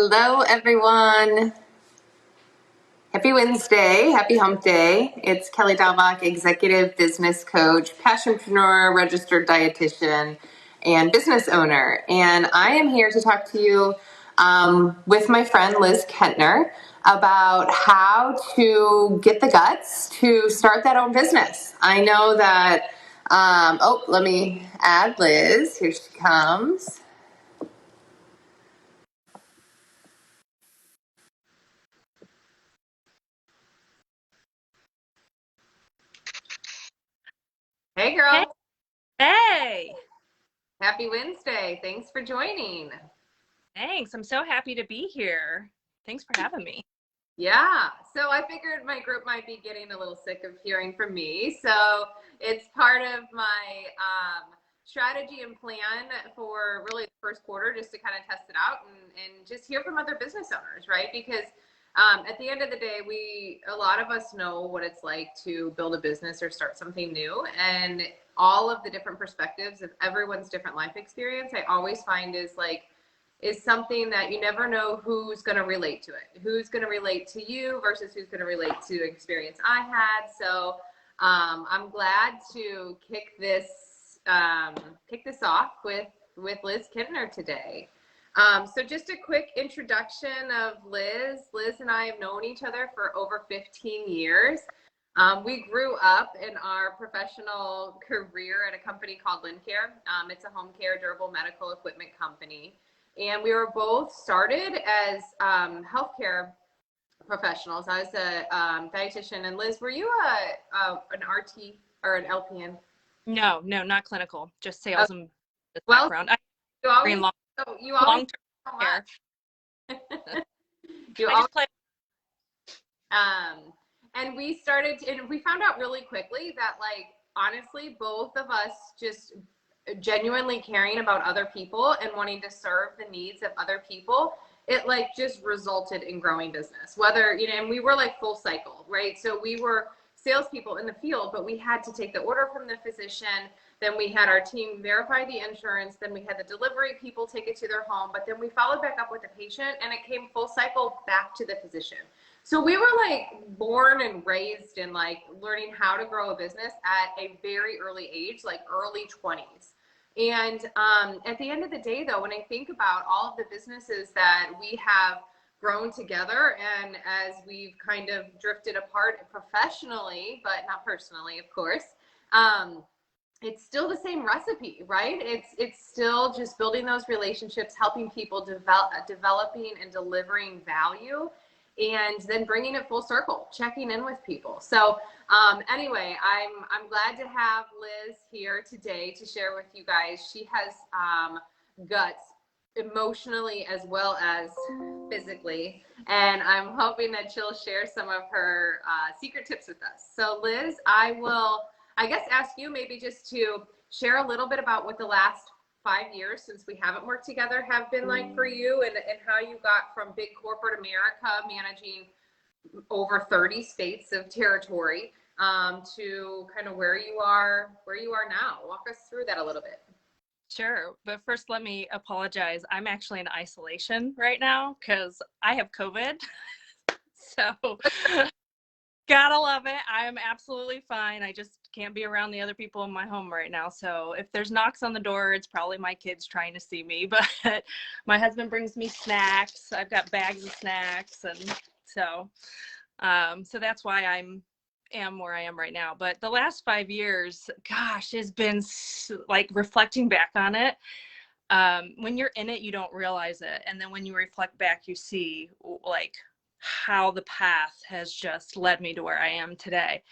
Hello, everyone. Happy Wednesday. Happy hump day. It's Kelly Dalbach, executive business coach, passionpreneur, registered dietitian, and business owner. And I am here to talk to you with my friend Liz Kentner about how to get the guts to start that own business. I know that, let me add Liz. Here she comes. Hey, Hey, girl. hey, Happy Wednesday. Thanks for joining. thanks. I'm so happy to be here. Thanks for having me. Yeah, so I figured my group might be getting a little sick of hearing from me. So it's part of my strategy and plan for really the first quarter, just to kind of test it out and just hear from other business owners, right? Because at the end of the day, a lot of us know what it's like to build a business or start something new. And all of the different perspectives of everyone's different life experience, I always find is something that you never know who's going to relate to it, who's going to relate to you versus who's going to relate to the experience I had. So I'm glad to kick this off with Liz Kentner today. So just a quick introduction of Liz. Liz and I have known each other for over 15 years. We grew up in our professional career at a company called Lincare. It's a home care durable medical equipment company. And we were both started as healthcare professionals. I was a dietitian. And Liz, were you an RT or an LPN? No, not clinical, just sales and Well, background. I you agree in always, so you always long-term so care. much. You I always, just play. and we started, and we found out really quickly that, like, honestly, both of us just genuinely caring about other people and wanting to serve the needs of other people, it like just resulted in growing business. Whether, and we were like full cycle, right? So we were salespeople in the field, but we had to take the order from the physician. Then we had our team verify the insurance. Then we had the delivery people take it to their home. But then we followed back up with the patient, and it came full cycle back to the physician. So we were like born and raised in like learning how to grow a business at a very early age, like early 20s. And at the end of the day, though, when I think about all of the businesses that we have grown together, and as we've kind of drifted apart professionally, but not personally, of course, it's still the same recipe, right? It's still just building those relationships, helping people developing and delivering value, and then bringing it full circle, checking in with people. So anyway, I'm glad to have Liz here today to share with you guys. She has guts emotionally as well as physically, and I'm hoping that she'll share some of her secret tips with us. So Liz, I will, I guess, ask you maybe just to share a little bit about what the last 5 years since we haven't worked together have been like for you, and how you got from big corporate America managing over 30 states of territory to kind of where you are now. Walk us through that a little bit. Sure, but first let me apologize. I'm actually in isolation right now because I have COVID. So gotta love it. I'm absolutely fine. I just can't be around the other people in my home right now. So if there's knocks on the door, it's probably my kids trying to see me. But my husband brings me snacks. I've got bags of snacks, and so so that's why am where I am right now. But the last 5 years, gosh, has been like reflecting back on it. When you're in it, you don't realize it, and then when you reflect back, you see like how the path has just led me to where I am today.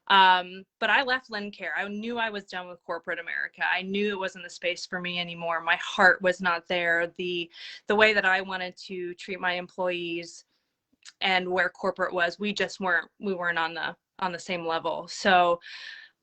But I left Lincare. I knew I was done with corporate America. I knew it wasn't the space for me anymore. My heart was not there. The way that I wanted to treat my employees and where corporate was, we weren't on the same level. So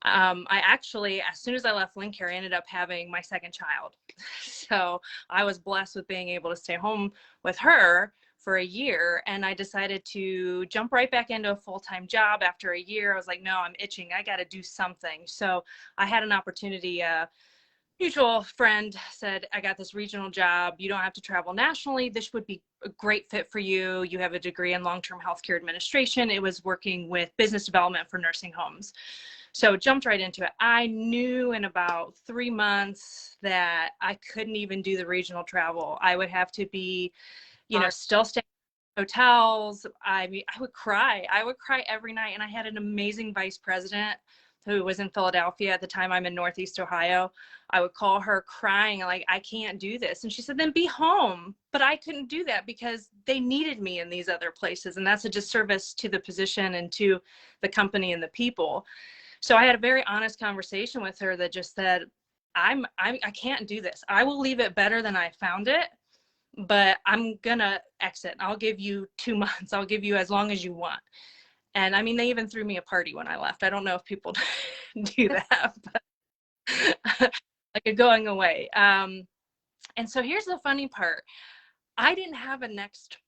I actually, as soon as I left Lincare, I ended up having my second child. So I was blessed with being able to stay home with her for a year, and I decided to jump right back into a full-time job after a year. I was like, no, I'm itching. I got to do something. So I had an opportunity mutual friend said, I got this regional job. You don't have to travel nationally. This would be a great fit for you. You have a degree in long-term healthcare administration. It was working with business development for nursing homes. So jumped right into it. I knew in about 3 months that I couldn't even do the regional travel. I would have to be, still staying in hotels. I mean, I would cry. I would cry every night. And I had an amazing vice president who was in Philadelphia at the time. I'm in Northeast Ohio. I would call her crying, like, I can't do this. And she said, then be home. But I couldn't do that because they needed me in these other places. And that's a disservice to the position and to the company and the people. So I had a very honest conversation with her that just said, I can't do this. I will leave it better than I found it, but I'm gonna exit. I'll give you 2 months. I'll give you as long as you want. And I mean, they even threw me a party when I left. I don't know if people do that, but like a going away. And so here's the funny part. I didn't have a next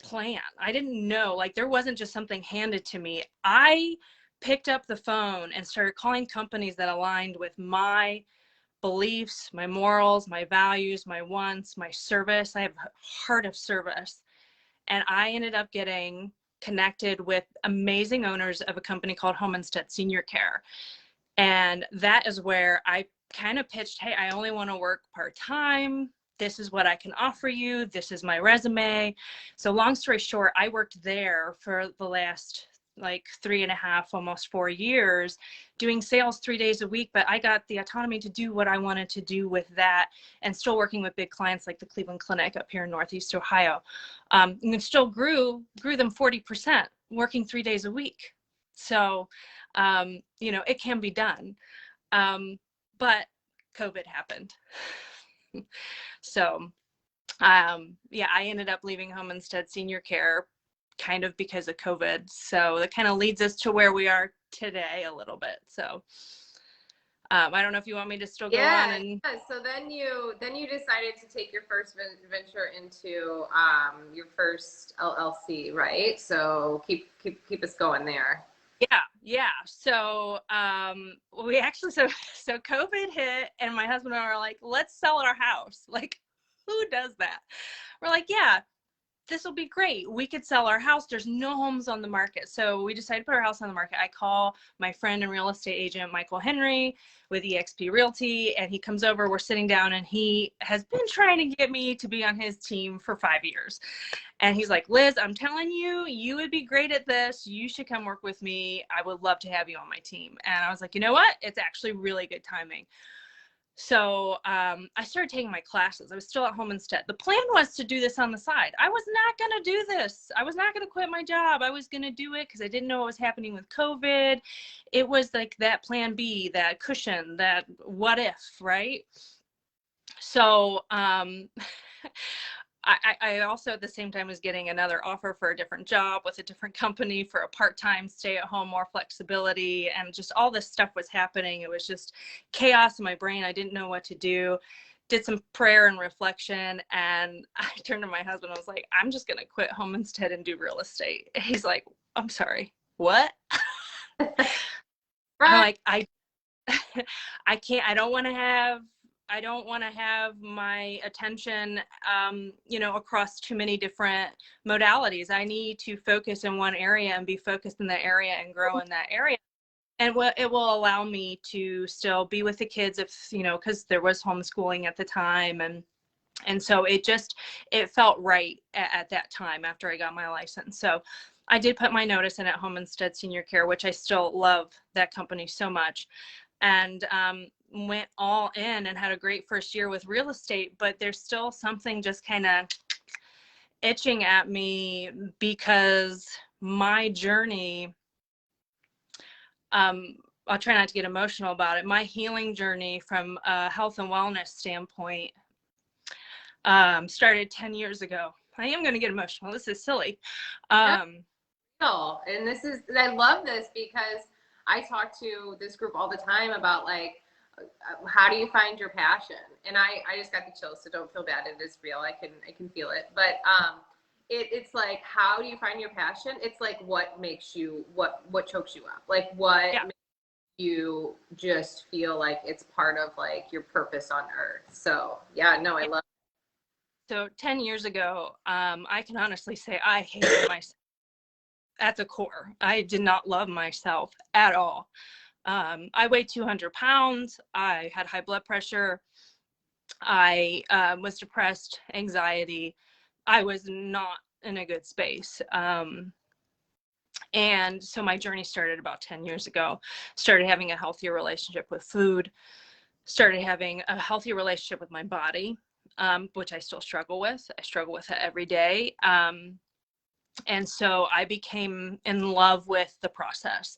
plan. I didn't know, like, there wasn't just something handed to me. I picked up the phone and started calling companies that aligned with my beliefs, my morals, my values, my wants, my service. I have a heart of service. And I ended up getting connected with amazing owners of a company called Home Instead Senior Care. And that is where I kind of pitched, hey, I only want to work part-time. This is what I can offer you. This is my resume. So long story short, I worked there for the last like 3.5, almost 4 years, doing sales 3 days a week, but I got the autonomy to do what I wanted to do with that, and still working with big clients like the Cleveland Clinic up here in Northeast Ohio. And still grew them 40%, working 3 days a week. So, it can be done. But COVID happened. So, I ended up leaving Home Instead Senior Care kind of because of COVID. So that kind of leads us to where we are today a little bit. So I don't know if you want me to still go on. And yeah. So then you decided to take your first venture into your first LLC, right? So keep us going there. Yeah. So we actually so COVID hit, and my husband and I were like, let's sell our house. Like, who does that? We're like, yeah, this will be great. We could sell our house. There's no homes on the market. So we decided to put our house on the market. I call my friend and real estate agent, Michael Henry, with eXp Realty, and he comes over. We're sitting down, and he has been trying to get me to be on his team for 5 years. And he's like, Liz, I'm telling you, you would be great at this. You should come work with me. I would love to have you on my team. And I was like, you know what? It's actually really good timing. So I started taking my classes. I was still at home instead. The plan was to do this on the side. I was not going to do this. I was not going to quit my job. I was going to do it because I didn't know what was happening with COVID. It was like that plan B, that cushion, that what if, right? So I also at the same time was getting another offer for a different job with a different company for a part-time stay at home, more flexibility, and just all this stuff was happening. It was just chaos in my brain. I didn't know what to do. Did some prayer and reflection, and I turned to my husband. I was like, I'm just going to quit Home Instead and do real estate. He's like, I'm sorry, what? Right. I'm like, I can't, I don't want to have my attention, across too many different modalities. I need to focus in one area and be focused in that area and grow in that area. And it will allow me to still be with the kids if, because there was homeschooling at the time. And so it felt right at that time after I got my license. So I did put my notice in at Home Instead Senior Care, which I still love that company so much. And went all in and had a great first year with real estate, but there's still something just kind of itching at me because my journey, I'll try not to get emotional about it. My healing journey from a health and wellness standpoint started 10 years ago. I am going to get emotional. This is silly. And I love this because I talk to this group all the time about like, how do you find your passion? And I just got the chills, so don't feel bad. It is real. I can feel it. But it's like, how do you find your passion? It's like what makes you, what chokes you up? Like what makes you just feel like it's part of like your purpose on earth. So yeah, no, I love it. So 10 years ago, I can honestly say I hated myself at the core. I did not love myself at all. I weighed 200 pounds. I had high blood pressure. I was depressed, anxiety. I was not in a good space. And so my journey started about 10 years ago. Started having a healthier relationship with food, started having a healthier relationship with my body, which I still struggle with. I struggle with it every day. And so I became in love with the process,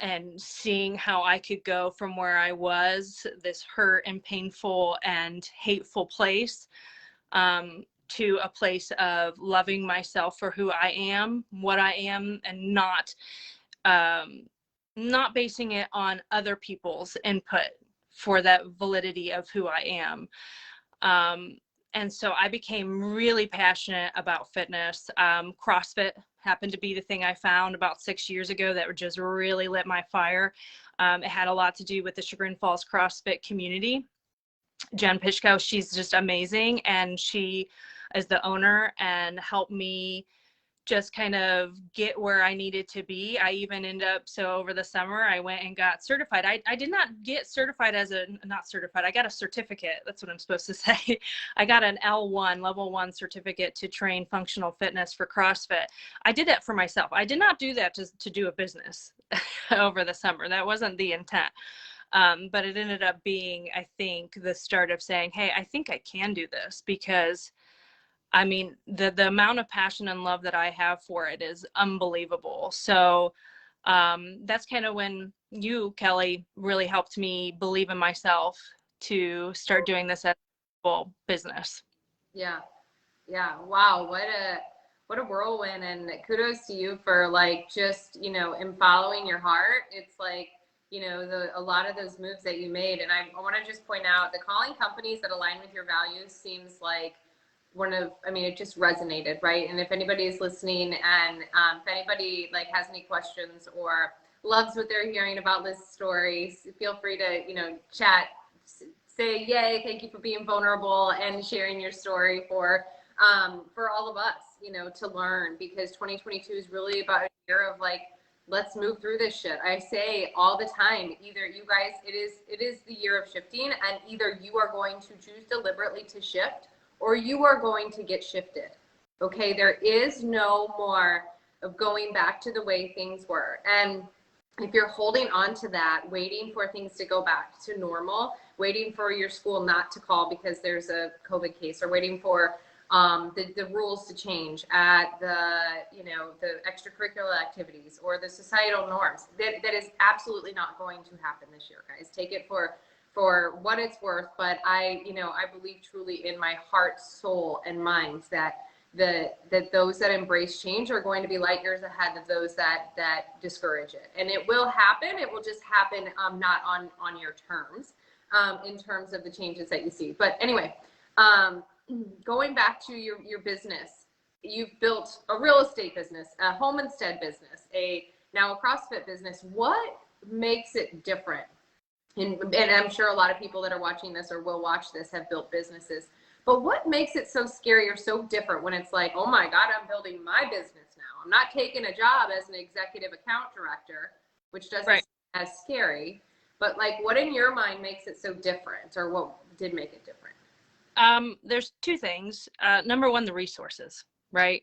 and seeing how I could go from where I was, this hurt and painful and hateful place, to a place of loving myself for who I am, what I am, and not basing it on other people's input for that validity of who I am. And so I became really passionate about fitness. CrossFit happened to be the thing I found about 6 years ago that just really lit my fire. It had a lot to do with the Chagrin Falls CrossFit community. Jen Pitchko, she's just amazing. And she is the owner and helped me just kind of get where I needed to be. I even ended up, so over the summer, I went and got certified. I did not get certified not certified. I got a certificate. That's what I'm supposed to say. I got an L1, level 1 certificate to train functional fitness for CrossFit. I did that for myself. I did not do that to do a business over the summer. That wasn't the intent. But it ended up being, I think, the start of saying, hey, I think I can do this, because I mean, the amount of passion and love that I have for it is unbelievable. So that's kind of when you, Kelly, really helped me believe in myself to start doing this as a full business. Yeah. Yeah. Wow. What a whirlwind, and kudos to you for like, just, in following your heart. It's like, a lot of those moves that you made. And I want to just point out, the calling companies that align with your values seems like it just resonated, right? And if anybody is listening, and if anybody like has any questions or loves what they're hearing about Liz's stories, feel free to, chat, say, yay, thank you for being vulnerable and sharing your story for all of us, to learn, because 2022 is really about a year of like, let's move through this shit. I say all the time, either you guys, it is the year of shifting, and either you are going to choose deliberately to shift, or you are going to get shifted. Okay, there is no more of going back to the way things were. And if you're holding on to that, waiting for things to go back to normal, waiting for your school not to call because there's a COVID case, or waiting for the rules to change at the extracurricular activities or the societal norms, that is absolutely not going to happen this year, guys. Take it for what it's worth. But I believe truly in my heart, soul, and mind that those that embrace change are going to be light years ahead of those that discourage it. And it will happen. It will just happen not on your terms, in terms of the changes that you see. But anyway, going back to your business, you've built a real estate business, a home instead business, now a CrossFit business. What makes it different? And I'm sure a lot of people that are watching this or will watch this have built businesses. But what makes it so scary or so different when it's like, oh my God, I'm building my business now. I'm not taking a job as an executive account director, which doesn't seem as scary. But like, what in your mind makes it so different, or what did make it different? There's two things. Number one, the resources, right?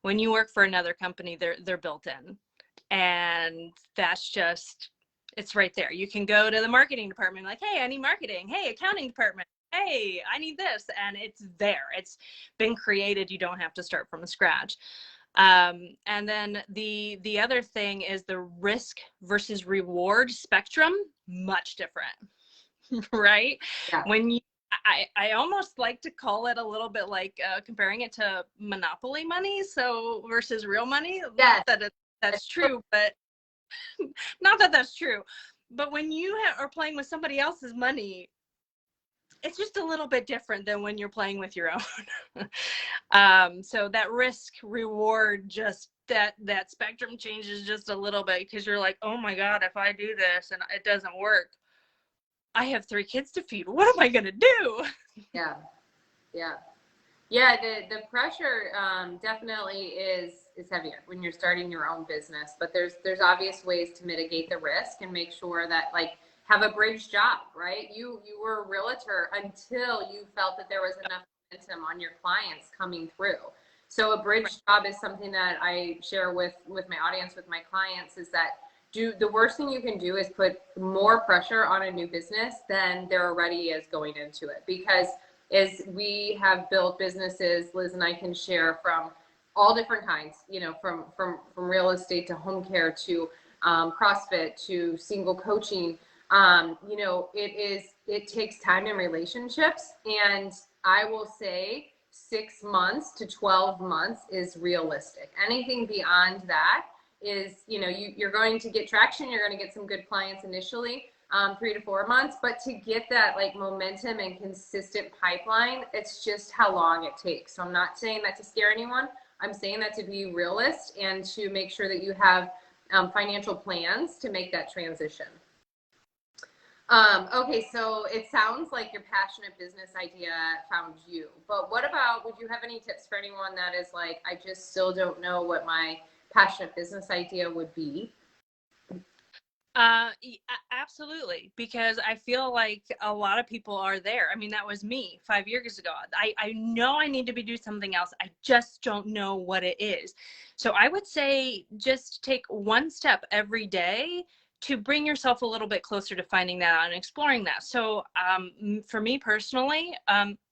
When you work for another company, they're built in, and that's just, it's right there. You can go to the marketing department like, hey, I need marketing. Hey, accounting department. Hey, I need this. And it's there. It's been created. You don't have to start from scratch. And then the other thing is the risk versus reward spectrum, much different, right? Yeah. When you, I almost like to call it a little bit like comparing it to monopoly money, so versus real money. Yes. Not that that's true, but not that that's true. But when you are playing with somebody else's money, it's just a little bit different than when you're playing with your own. So that risk reward just that spectrum changes just a little bit, because you're like, oh my God, if I do this and it doesn't work, I have 3 kids to feed. What am I going to do? Yeah. Yeah. Yeah. The pressure definitely is heavier when you're starting your own business, but there's obvious ways to mitigate the risk and make sure that, like, have a bridge job, right? You were a realtor until you felt that there was enough momentum on your clients coming through. So a bridge job is something that I share with my audience, with my clients, is that the worst thing you can do is put more pressure on a new business than there already is going into it. Because as we have built businesses, Liz and I can share from all different kinds, you know, from real estate to home care to CrossFit to single coaching. You know, it takes time and relationships. And I will say 6 months to 12 months is realistic. Anything beyond that is, you know, you're going to get traction. You're going to get some good clients initially, 3 to 4 months, but to get that, like, momentum and consistent pipeline, it's just how long it takes. So I'm not saying that to scare anyone. I'm saying that to be realist and to make sure that you have financial plans to make that transition. Okay, so it sounds like your passionate business idea found you, but what about, would you have any tips for anyone that is like, I just still don't know what my passionate business idea would be? Absolutely, because I feel like a lot of people are there. I mean, that was me 5 years ago. I know I need to be doing something else. I just don't know what it is. So I would say just take one step every day to bring yourself a little bit closer to finding that out and exploring that. So for me personally,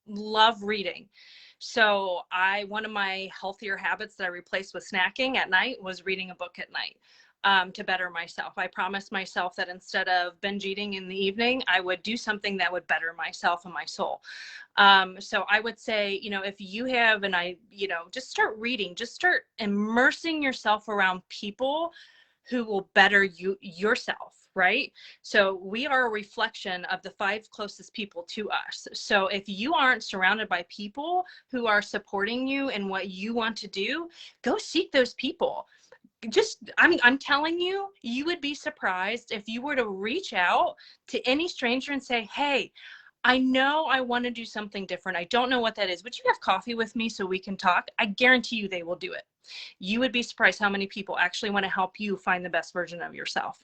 love reading. So one of my healthier habits that I replaced with snacking at night was reading a book at night. To better myself. I promised myself that instead of binge eating in the evening, I would do something that would better myself and my soul. So I would say, you know, if you have just start reading, just start immersing yourself around people who will better yourself, right? So we are a reflection of the 5 closest people to us. So if you aren't surrounded by people who are supporting you in what you want to do, go seek those people. I'm telling you, you would be surprised if you were to reach out to any stranger and say, hey, I know I want to do something different. I don't know what that is. Would you have coffee with me so we can talk? I guarantee you they will do it. You would be surprised how many people actually want to help you find the best version of yourself.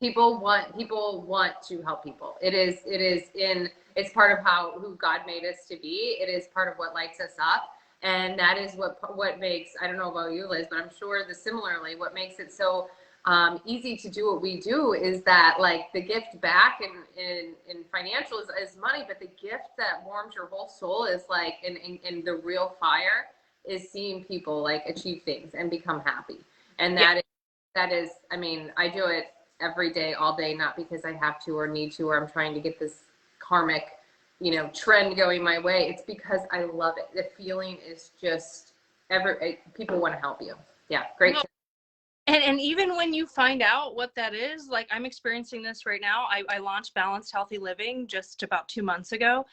People want to help people. It's part of who God made us to be. It is part of what lights us up. And that is what makes, I don't know about you, Liz, but I'm sure similarly, what makes it so easy to do what we do is that, like, the gift back in financial is money, but the gift that warms your whole soul is like, in the real fire is seeing people, like, achieve things and become happy. And that is, I mean, I do it every day, all day, not because I have to or need to, or I'm trying to get this karmic, you know, trend going my way. It's because I love it. The feeling is just people want to help you. Yeah. Great. Well, and even when you find out what that is, like, I'm experiencing this right now. I launched Balanced Healthy Living just about 2 months ago.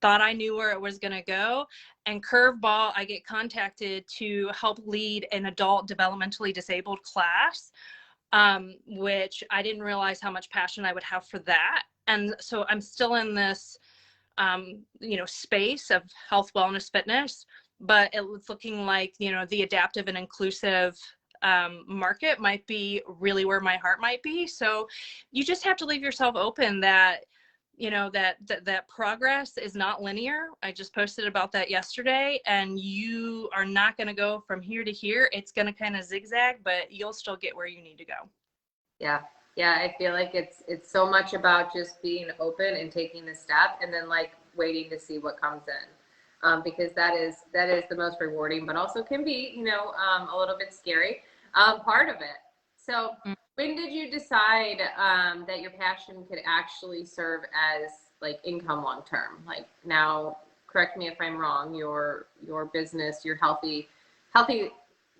Thought I knew where it was going to go, and curveball, I get contacted to help lead an adult developmentally disabled class, which I didn't realize how much passion I would have for that. And so I'm still in this space of health, wellness, fitness, but it's looking like, the adaptive and inclusive market might be really where my heart might be. So you just have to leave yourself open that, that progress is not linear. I just posted about that yesterday, and you are not going to go from here to here. It's going to kind of zigzag, but you'll still get where you need to go. Yeah. Yeah, I feel like it's so much about just being open and taking the step, and then, like, waiting to see what comes in, because that is the most rewarding, but also can be, a little bit scary part of it. So, when did you decide that your passion could actually serve as, like, income long term? Like, now, correct me if I'm wrong. Your business, your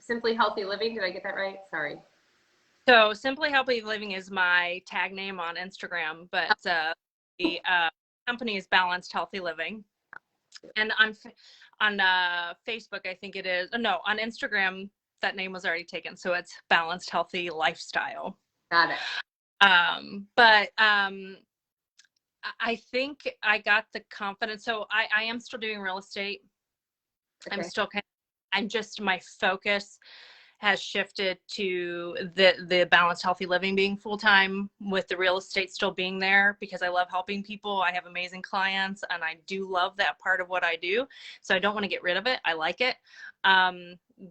Simply Healthy Living. Did I get that right? Sorry. So Simply Healthy Living is my tag name on Instagram, but the company is Balanced Healthy Living. And on Facebook, I think it is. No, on Instagram, that name was already taken. So it's Balanced Healthy Lifestyle. Got it. I think I got the confidence. So I am still doing real estate. Okay. I'm still my focus has shifted to the balanced healthy living being full-time, with the real estate still being there, because I love helping people. I have amazing clients and I do love that part of what I do. So I don't want to get rid of it. I like it.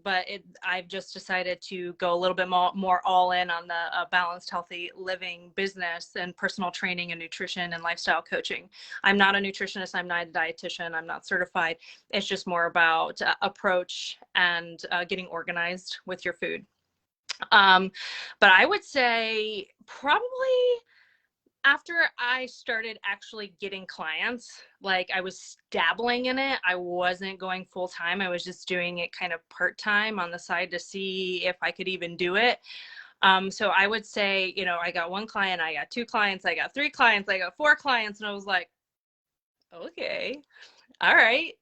But I've just decided to go a little bit more all in on the balanced healthy living business and personal training and nutrition and lifestyle coaching. I'm not a nutritionist. I'm not a dietitian. I'm not certified. It's just more about approach and getting organized with your food. But I would say probably after I started actually getting clients, like I was dabbling in it. I wasn't going full time. I was just doing it kind of part time on the side to see if I could even do it. So I would say, I got 1 client, I got 2 clients, I got 3 clients, I got 4 clients. And I was like, okay, all right.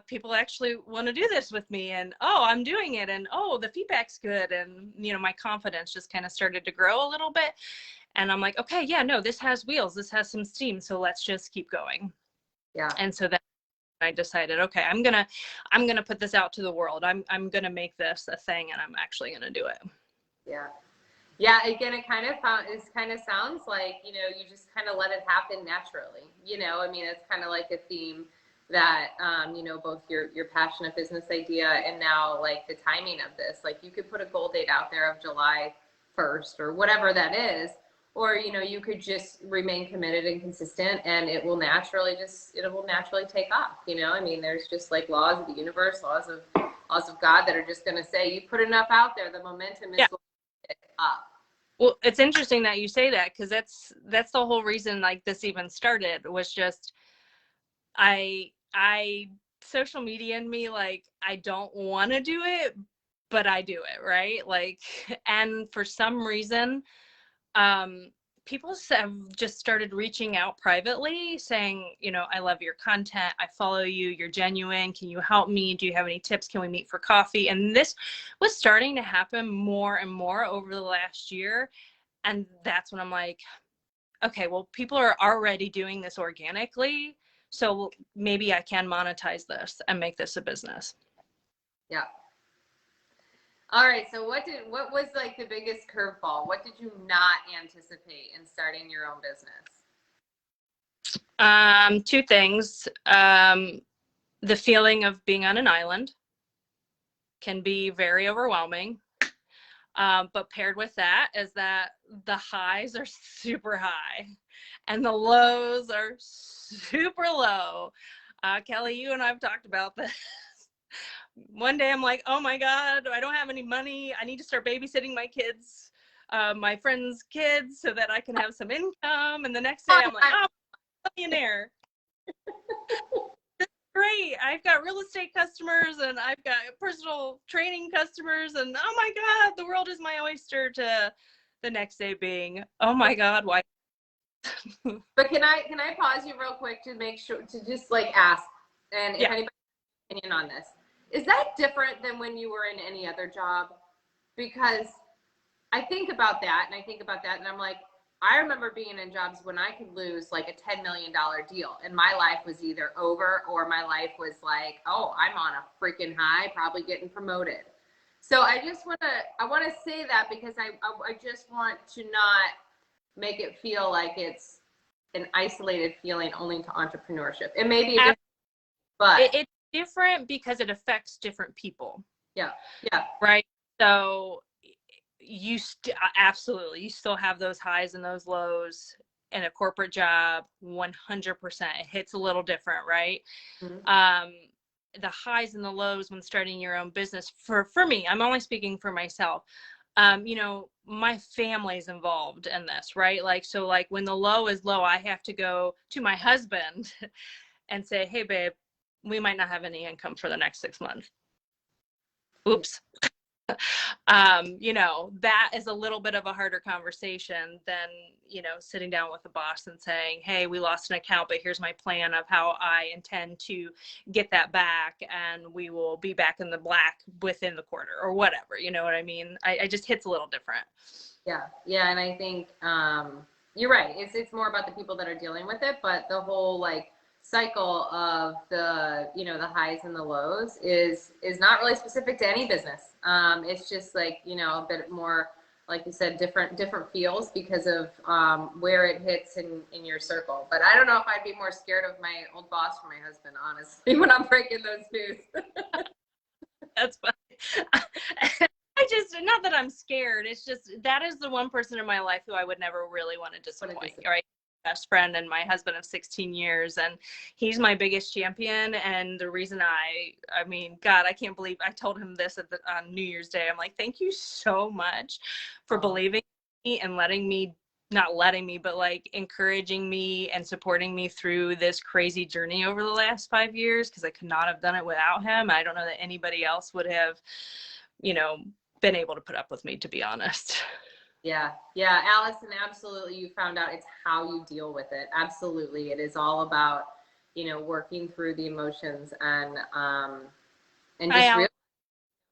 People actually want to do this with me, and I'm doing it, and the feedback's good, and my confidence just kind of started to grow a little bit, and I'm like, okay, yeah, no, this has wheels, this has some steam, so let's just keep going. Yeah. And so then I decided, okay, I'm gonna put this out to the world. I'm gonna make this a thing, and I'm actually gonna do it. Yeah. Again, it kind of sounds like, you just kind of let it happen naturally. I mean, it's kind of like a theme that, both your passionate business idea and now like the timing of this, like you could put a goal date out there of July 1st or whatever that is, or, you could just remain committed and consistent, and it will naturally take off. I mean, there's just like laws of the universe, laws of God that are just going to say, you put enough out there, the momentum is going to pick up. Well, it's interesting that you say that, because that's the whole reason like this even started, was just I social media in me, like I don't want to do it, but I do it, right? Like, and for some reason, people have just started reaching out privately saying, I love your content, I follow you, you're genuine, can you help me, do you have any tips, can we meet for coffee? And this was starting to happen more and more over the last year. And that's when I'm like, okay, well, people are already doing this organically, so maybe I can monetize this and make this a business. Yeah. All right. So what was like the biggest curveball? What did you not anticipate in starting your own business? 2 things. The feeling of being on an island can be very overwhelming. But paired with that is that the highs are super high and the lows are super low. Kelly, you and I've talked about this. One day I'm like, oh my God, I don't have any money. I need to start babysitting my kids, my friends' kids, so that I can have some income. And the next day I'm like, oh, I'm a millionaire. Great. I've got real estate customers and I've got personal training customers, and oh my God, the world is my oyster, to the next day being, oh my God, why? But can I pause you real quick to make sure, to just like ask, and if anybody has an opinion on this, is that different than when you were in any other job? Because I think about that and I'm like, I remember being in jobs when I could lose like a $10 million deal and my life was either over, or my life was like, oh, I'm on a freaking high, probably getting promoted. So I want to say that because I just want to not make it feel like it's an isolated feeling only to entrepreneurship. It may be different, but it's different because it affects different people. Yeah. Right. So you absolutely, you still have those highs and those lows in a corporate job. 100%. It hits a little different, right? Mm-hmm. The highs and the lows when starting your own business, for me, I'm only speaking for myself. My family's involved in this, right? Like, so like when the low is low, I have to go to my husband and say, hey babe, we might not have any income for the next 6 months. Oops. You know, that is a little bit of a harder conversation than, you know, sitting down with the boss and saying, hey, we lost an account, but here's my plan of how I intend to get that back, and we will be back in the black within the quarter or whatever. You know what I mean? I just hits a little different. Yeah. Yeah. And I think, you're right. It's more about the people that are dealing with it, but the whole like cycle of the, you know, the highs and the lows is not really specific to any business. It's just like, you know, a bit more, like you said, different feels because of where it hits in your circle. But I don't know if I'd be more scared of my old boss or my husband, honestly, when I'm breaking those news. That's funny. I just, not that I'm scared. It's just, that is the one person in my life who I would never really want to disappoint. Right? Best friend and my husband of 16 years. And he's my biggest champion. And the reason I mean, God, I can't believe I told him this on New Year's Day. I'm like, thank you so much for believing in me and not letting me, but like encouraging me and supporting me through this crazy journey over the last 5 years. Cause I could not have done it without him. I don't know that anybody else would have, you know, been able to put up with me, to be honest. Yeah. Yeah. Allison, absolutely. You found out it's how you deal with it. Absolutely. It is all about, you know, working through the emotions and just really,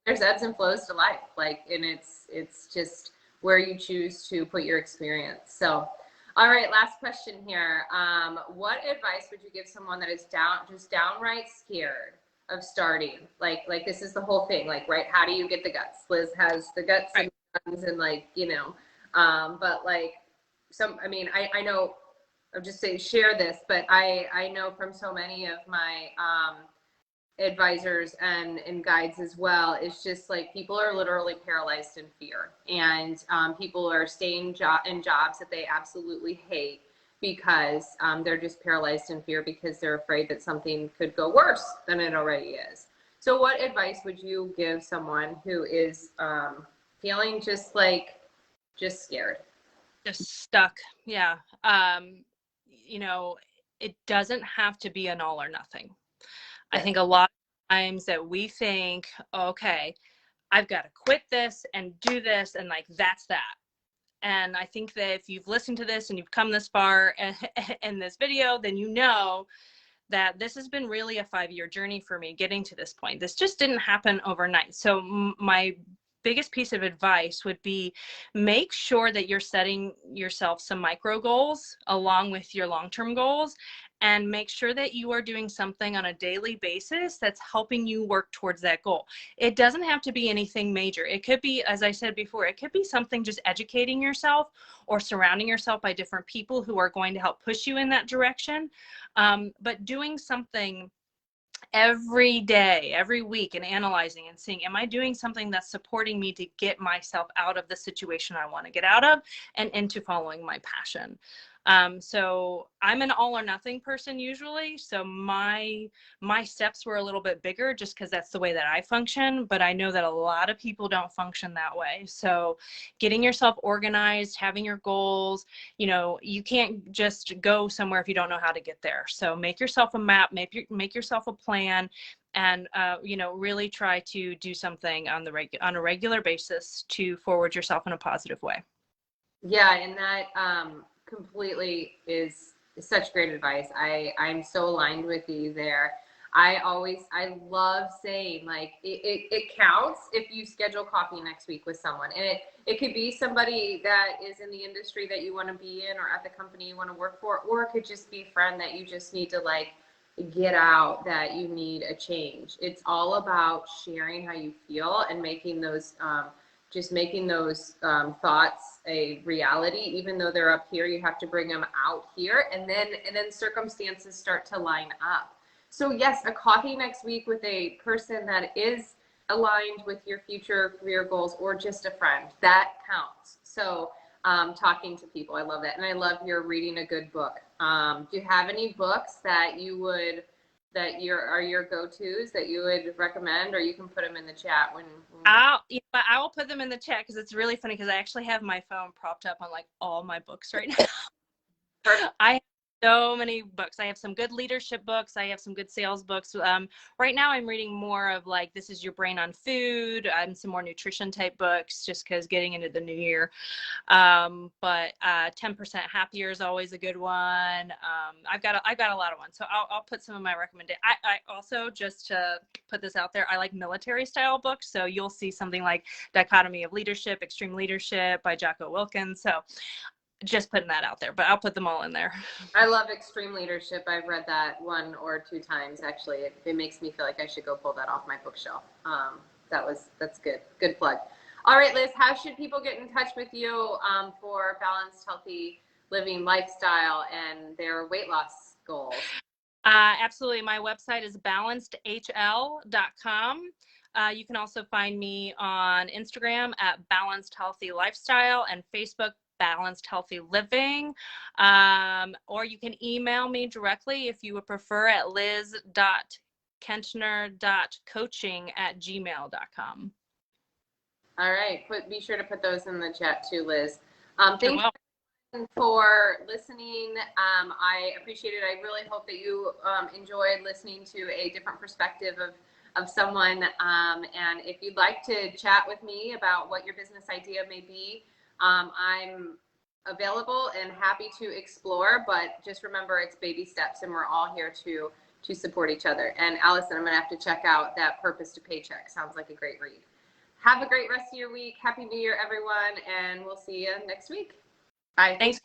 there's ebbs and flows to life. Like, and it's just where you choose to put your experience. So, all right. Last question here. What advice would you give someone that is just downright scared of starting? Like this is the whole thing. Like, right. How do you get the guts? Liz has the guts and like, you know, but like I mean, I know, I'm just saying, share this, but I know from so many of my, advisors and guides as well, it's just like people are literally paralyzed in fear, and people are staying in jobs that they absolutely hate because they're just paralyzed in fear because they're afraid that something could go worse than it already is. So what advice would you give someone who is feeling just scared? Just stuck. Yeah. You know, it doesn't have to be an all or nothing. I think a lot of times that we think, okay, I've got to quit this and do this, and like that's that. And I think that if you've listened to this and you've come this far in this video, then you know that this has been really a 5-year journey for me getting to this point. This just didn't happen overnight. So my biggest piece of advice would be make sure that you're setting yourself some micro goals along with your long-term goals, and make sure that you are doing something on a daily basis that's helping you work towards that goal. It doesn't have to be anything major. It could be, as I said before, it could be something just educating yourself or surrounding yourself by different people who are going to help push you in that direction. But doing something every day, every week, and analyzing and seeing, am I doing something that's supporting me to get myself out of the situation I want to get out of and into following my passion? So I'm an all or nothing person usually. So my steps were a little bit bigger just because that's the way that I function. But I know that a lot of people don't function that way. So getting yourself organized, having your goals, you know, you can't just go somewhere if you don't know how to get there. So make yourself a map, make yourself a plan, and you know, really try to do something on a regular basis to forward yourself in a positive way. Yeah, and that completely is such great advice. I'm so aligned with you there. I love saying, like, it counts if you schedule coffee next week with someone, and it could be somebody that is in the industry that you want to be in or at the company you want to work for, or it could just be a friend that you just need to like get out, that you need a change. It's all about sharing how you feel and making those thoughts a reality. Even though they're up here, you have to bring them out here, and then circumstances start to line up. So yes, a coffee next week with a person that is aligned with your future career goals, or just a friend, that counts. So talking to people, I love that. And I love your reading a good book. Do you have any books that are your go-tos that you would recommend, or you can put them in the chat when I will put them in the chat, because it's really funny, because I actually have my phone propped up on like all my books right now. I So many books. I have some good leadership books. I have some good sales books. Right now I'm reading more of like, This Is Your Brain on Food, and some more nutrition type books, just because getting into the new year. But 10% Happier is always a good one. I've got a lot of ones. So I'll put some of my recommendations. I also, just to put this out there, I like military style books. So you'll see something like Dichotomy of Leadership, Extreme Leadership by Jocko Wilkins. So just putting that out there, but I'll put them all in there. I love Extreme Leadership. I've read that 1 or 2 times actually. It makes me feel like I should go pull that off my bookshelf. That's good. Good plug. All right, Liz, how should people get in touch with you for balanced, healthy living lifestyle and their weight loss goals? Absolutely. My website is balancedhl.com. You can also find me on Instagram at Balanced Healthy Lifestyle and Facebook Balanced Healthy Living. Or you can email me directly if you would prefer at liz.kentner.coaching@gmail.com. All right. Be sure to put those in the chat too, Liz. Thank you for listening. I appreciate it. I really hope that you enjoyed listening to a different perspective of someone. And if you'd like to chat with me about what your business idea may be, I'm available and happy to explore, but just remember it's baby steps and we're all here to support each other. And Allison, I'm gonna have to check out that Purpose to Paycheck. Sounds like a great read. Have a great rest of your week. Happy New Year, everyone, and we'll see you next week. Bye. Thanks.